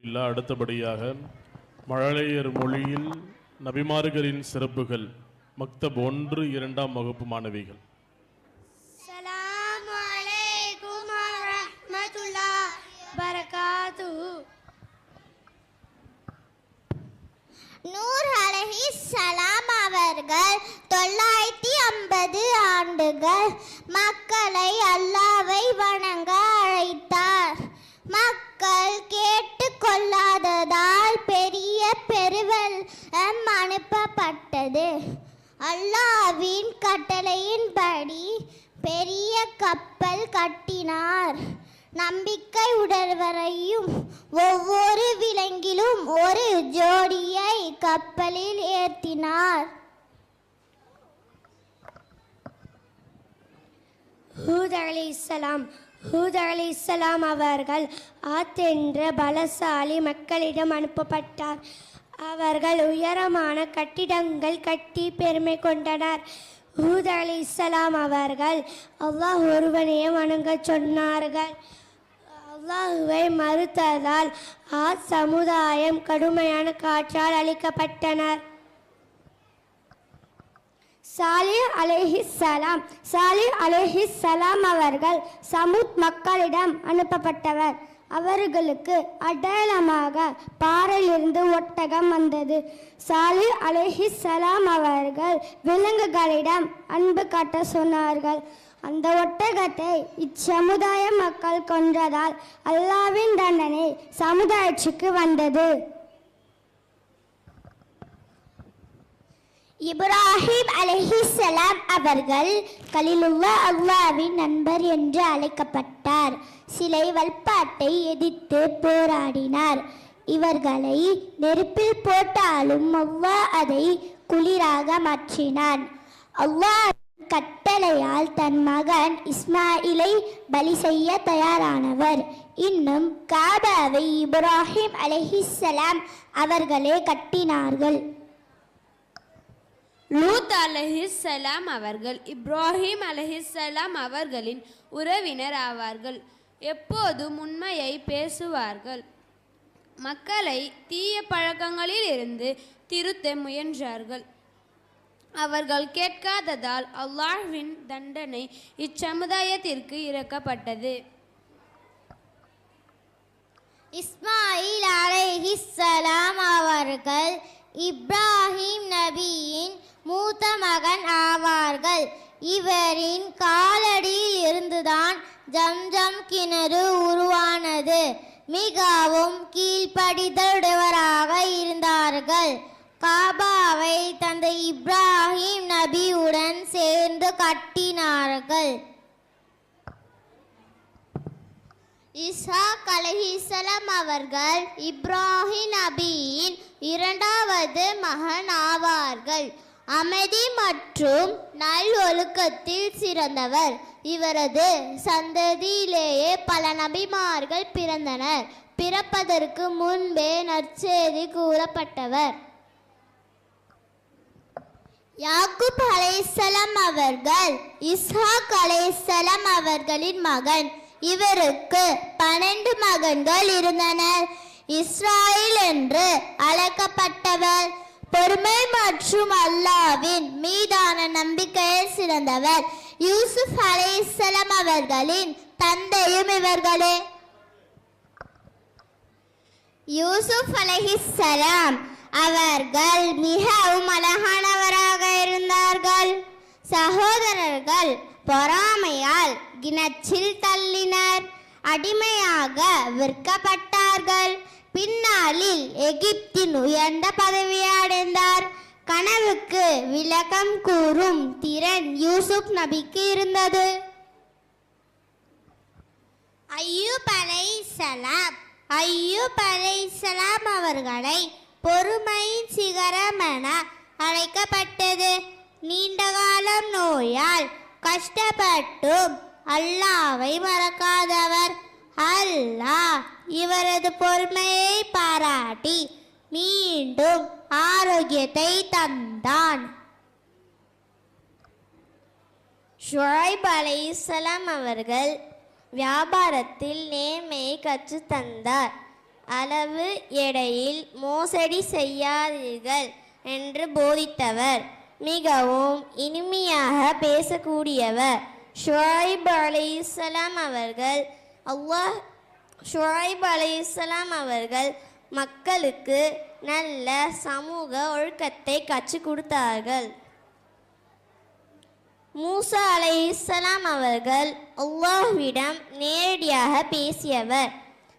இல்ல. அடுத்தபடியாக மழலையர் மொழியில் நபிமார்களின் சிறப்புகள் மக்தப் 1, 2ஆம் வகுப்பு மாணவிகள். அஸ்ஸலாமு அலைக்கும் வரஹ்மத்துல்லாஹி வபரகாத்துஹு. நூர் அலைஹிஸ்ஸலாம் அவர்கள் 950 ஆண்டுகள் மக்களை அல்லாஹ்வை வணங்க அழைத்தார். மக்கள் கேட்டுக்கொள்ளாததால் பெரிய பெருவெள்ளம் அனுப்பப்பட்டது. அல்லாஹ்வின் கட்டளையின்படி பெரிய கப்பல் கட்டினார். நம்பிக்கை உடையவரையும் ஒவ்வொரு விலங்கிலும் ஒரு ஜோடியை கப்பலில் ஏற்றினார். ஹூத் அலைஹிஸ்ஸலாம் அவர்கள் ஆத் என்ற பலசாலி மக்களிடம் அனுப்பப்பட்டார். அவர்கள் உயரமான கட்டிடங்கள் கட்டி பெருமை கொண்டனர். ஹூத் அலைஹிஸ்ஸலாம் அவர்கள் அல்லாஹ் ஒருவனையே வணங்க சொன்னார்கள். அல்லாஹுவை மறுத்ததால் ஆத் சமுதாயம் கடுமையான காற்றால் அழிக்கப்பட்டனர். சாலிஹ் அலைஹிஸ்ஸலாம் அவர்கள் சமூத் மக்களிடம் அனுப்பப்பட்டவர். அவர்களுக்கு அடையாளமாக பாறையிலிருந்து ஒட்டகம் வந்தது. சாலிஹ் அலைஹிஸ்ஸலாம் அவர்கள் விலங்குகளிடம் அன்பு காட்ட சொன்னார்கள். அந்த ஒட்டகத்தை இச்சமுதாய மக்கள் கொன்றதால் அல்லாஹ்வின் தண்டனை சமுதாயத்துக்கு வந்தது. இப்ராஹிம் அலைஹிஸ்ஸலாம் அவர்கள் கலீலுல்லாஹ் அல்லாஹ்வின் நண்பர் என்று அழைக்கப்பட்டார். சிலை வழிபாட்டை எதிர்த்து போராடினார். இவர்களை நெருப்பில் போட்டாலும் அல்லாஹ் அதை குளிராக மாற்றினான். அல்லாஹ் கட்டளையால் தன் மகன் இஸ்மாயிலை பலி செய்ய தயாரானவர். இன்னும் காபாவை இப்ராஹிம் அலைஹிஸ்ஸலாம் அவர்களே கட்டினார்கள். லூத் அலைஹிஸ்ஸலாம் அவர்கள் இப்ராஹிம் அலைஹிஸ்ஸலாம் அவர்களின் உறவினர் ஆவார்கள். எப்போதும் உண்மையை பேசுவார்கள். மக்களை தீய பழக்கங்களில் இருந்து திருத்த முயன்றார்கள். அவர்கள் கேட்காததால் அல்லாஹ்வின் தண்டனை இச்சமுதாயத்திற்கு இறக்கப்பட்டது. இஸ்மாயில் அலைஹிஸ்ஸலாம் அவர்கள் இப்ராஹிம் நபியின் மூத்த மகன் ஆவார்கள். இவரின் காலடியில் இருந்துதான் ஜம்ஜம் கிணறு உருவானது. மிகவும் கீழ்ப்படிதலுடையவராக இருந்தார்கள். காபாவை தந்தை இப்ராஹிம் நபியுடன் சேர்ந்து கட்டினார்கள். இஸ்ஹாக் அலைஹிஸ்ஸலாம் அவர்கள் இப்ராஹிம் நபியின் 2வது மகன் ஆவார்கள். அமைதி மற்றும் நல்லொழுக்கத்தில் சிறந்தவர். இவரது சந்ததியிலேயே பல நபிமார்கள் பிறந்தனர். பிறப்பதற்கு முன்பே நற்செய்தி கூறப்பட்டவர். யாக்கூப் அலைஹிஸ்ஸலாம் அவர்கள் இஸ்ஹாக் அலைஹிஸ்ஸலாம் அவர்களின் மகன். இவருக்கு 12 மகன்கள் இருந்தனர். இஸ்ராயேல் என்று அழைக்கப்பட்டவர். பொறுமை மற்றும் அல்லாஹ்வின் மீதான நம்பிக்கையில் சிறந்தவர். யூசுப் அலைஹிஸ்ஸலாம் அவர்களின் தந்தையும் இவர்களே. யூசுப் அலைஹிஸ்ஸலாம் அவர்கள் மிகவும் அழகானவராக இருந்தார்கள். சகோதரர்கள் பொறாமையால் கிணற்றில் தள்ளினர். அடிமையாக விற்கப்பட்டார்கள். பின்னாளில் எகிப்தின் உயர்ந்த பதவியை அடைந்தார். கனவுக்கு விளக்கம் கூறும் திறன் யூசுப் நபிக்கு இருந்தது. அய்யூப் அலைஹிஸ்ஸலாம் அவர்களை பொறுமையின் சிகரம் என அழைக்கப்பட்டது. நீண்ட காலம் நோயால் கஷ்டப்பட்டும் அல்லாஹ்வை மறக்காதவர். அல்லாஹ் இவரது பொறுமையை பாராட்டி மீண்டும் ஆரோக்கியத்தை தந்தான். ஷுஐப் அலைஹிஸ்ஸலாம் அவர்கள் வியாபாரத்தில் நேர்மையை கற்றுத்தந்தார். அளவு எடையில் மோசடி செய்யாதீர்கள் என்று போதித்தவர். மிகவும் இனிமையாக பேசக்கூடியவர். ஷுஐப் அலைஹிஸ்ஸலாம் அவர்கள் மக்களுக்கு நல்ல சமூக ஒழுக்கத்தை கற்றுக் கொடுத்தார்கள். மூசா அலைஹிஸ்ஸலாம் அவர்கள் அல்லாஹ்விடம் நேரடியாக பேசியவர்.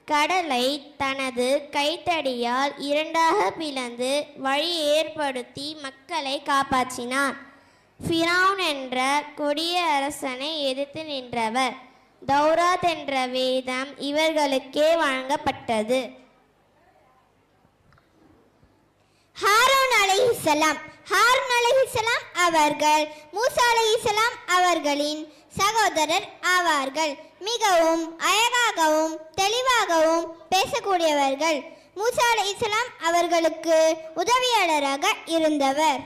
கடலை தனது கைத்தடியால் இரண்டாக பிளந்து வழி ஏற்படுத்தி மக்களை காப்பாற்றினார். ஃபிரௌன் என்ற கொடிய அரசனை எதிர்த்து நின்றவர். தௌராத் என்ற வேதம் இவர்களுக்கே வழங்கப்பட்டது. ஹாரூன் அலைஹிஸ்ஸலாம் அவர்கள் மூசா அலைஹிஸ்ஸலாம் அவர்களின் சகோதரர் ஆவார்கள். மிகவும் அழகாகவும் தெளிவாகவும் பேசக்கூடியவர்கள். மூசா அலைஹிஸ்ஸலாம் அவர்களுக்கு உதவியாளராக இருந்தவர்.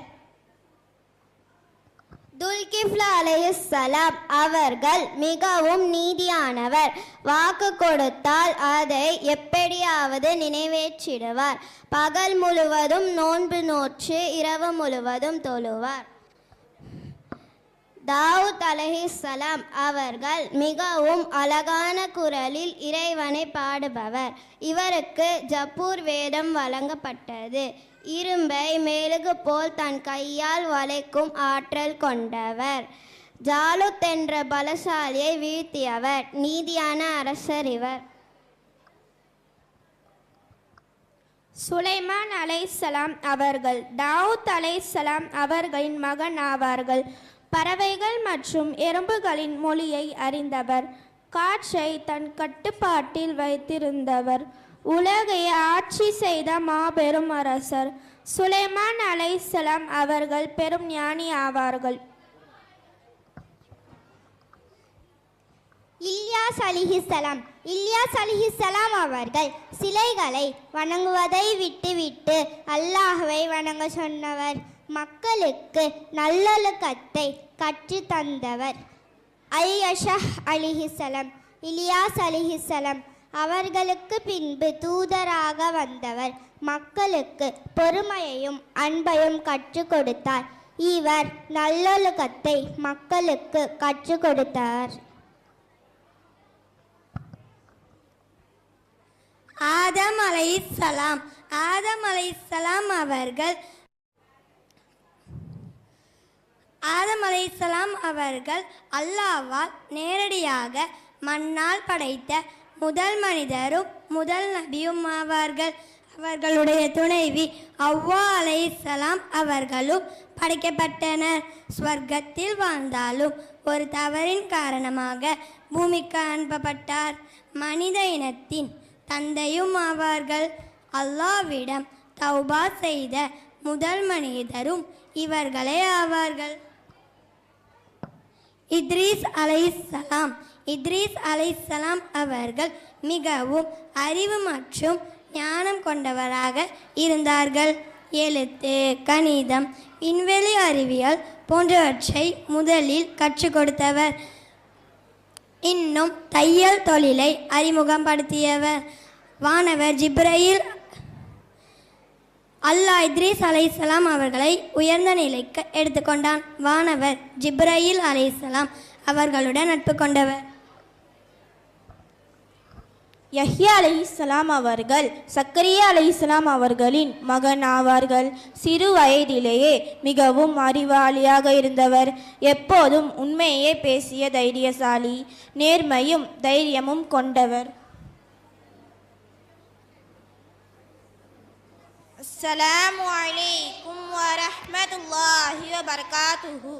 துல்கிஃப்லு அலைஹிஸ்ஸலாம் அவர்கள் மிகவும் நீதியானவர். வாக்கு கொடுத்தால் அதை எப்படியாவது நிறைவேற்றிடுவார். பகல் முழுவதும் நோன்பு நோற்று இரவு முழுவதும் தொழுவார். தாவூத் அலைஹிஸ்ஸலாம் அவர்கள் மிகவும் அழகான குரலில் இறைவனை பாடுபவர். இவருக்கு ஜப்பூர் வேதம் வழங்கப்பட்டது. இரும்பை மெழுகு போல் தன் கையால் வளைக்கும் ஆற்றல் கொண்டவர். ஜாலுத் என்ற பலசாலியை வீழ்த்தியவர். நீதியான அரசர் இவர். சுலைமான் அலைஹிஸ்ஸலாம் அவர்கள் தாவூத் அலைஹிஸ்ஸலாம் அவர்களின் மகன் ஆவார்கள். பறவைகள் மற்றும் எறும்புகளின் மொழியை அறிந்தவர். காற்றை தன் கட்டுப்பாட்டில் வைத்திருந்தவர். உலகை ஆட்சி செய்த மாபெரும் அரசர். சுலைமான் அலைஹிஸ்ஸலாம் அவர்கள் பெரும் ஞானி ஆவார்கள். இல்யாஸ் அலிஹிஸ்ஸலாம் அவர்கள் சிலைகளை வணங்குவதை விட்டுவிட்டு அல்லாஹ்வை வணங்க சொன்னவர். மக்களுக்கு நல்லொழுக்கத்தை கற்று தந்தவர். இலியாஸ் அலிஹிஸ்ஸலாம் அவர்களுக்கு பின்பு தூதராக வந்தவர். மக்களுக்கு பொறுமையையும் அன்பையும் கற்றுக் கொடுத்தார். இவர் நல்லொழுக்கத்தை மக்களுக்கு கற்றுக் கொடுத்தார். ஆதம் அலைஹிஸ்ஸலாம் அவர்கள் அல்லாஹ்வால் நேரடியாக மண்ணால் படைத்த முதல் மனிதரும் முதல் நபியும் ஆவார்கள். அவர்களுடைய துணைவி அவ்வா அலைஹிஸ்ஸலாம் அவர்களும் படைக்கப்பட்டனர். ஸ்வர்க்கத்தில் வாழ்ந்தாலும் ஒரு தவறின் காரணமாக பூமிக்கு அனுப்பப்பட்டார். மனித இனத்தின் தந்தையும் ஆவார்கள். அல்லாஹ்விடம் தௌபா செய்த முதல் மனிதரும் இவர்களே ஆவார்கள். இத்ரீஸ் அலைஹிஸ்ஸலாம் அவர்கள் மிகவும் அறிவு மற்றும் ஞானம் கொண்டவராக இருந்தார்கள். எழுத்து, கணிதம், விண்வெளி அறிவியல் போன்றவற்றை முதலில் கற்றுக் கொடுத்தவர். இன்னும் தையல் தொழிலை அறிமுகப்படுத்தியவர். வானவர் ஜிப்ரயில் அல்லாஹ் இத்ரீஸ் அலைஹிஸ்ஸலாம் அவர்களை உயர்ந்த நிலைக்கு எடுத்துக்கொண்டான். வானவர் ஜிப்ரயில் அலைஹிஸ்ஸலாம் அவர்களுடன் நட்பு கொண்டவர். யஹ்யா அலைஹிஸ்ஸலாம் அவர்கள் சக்கரியா அலைஹிஸ்ஸலாம் அவர்களின் மகன் ஆவார்கள். சிறு வயதிலேயே மிகவும் அறிவாளியாக இருந்தவர். எப்போதும் உண்மையே பேசிய தைரியசாலி, நேர்மையும் தைரியமும் கொண்டவர். அஸ்ஸலாமு அலைக்கும் வரஹ்மத்துல்லாஹி வபரகாத்துஹு.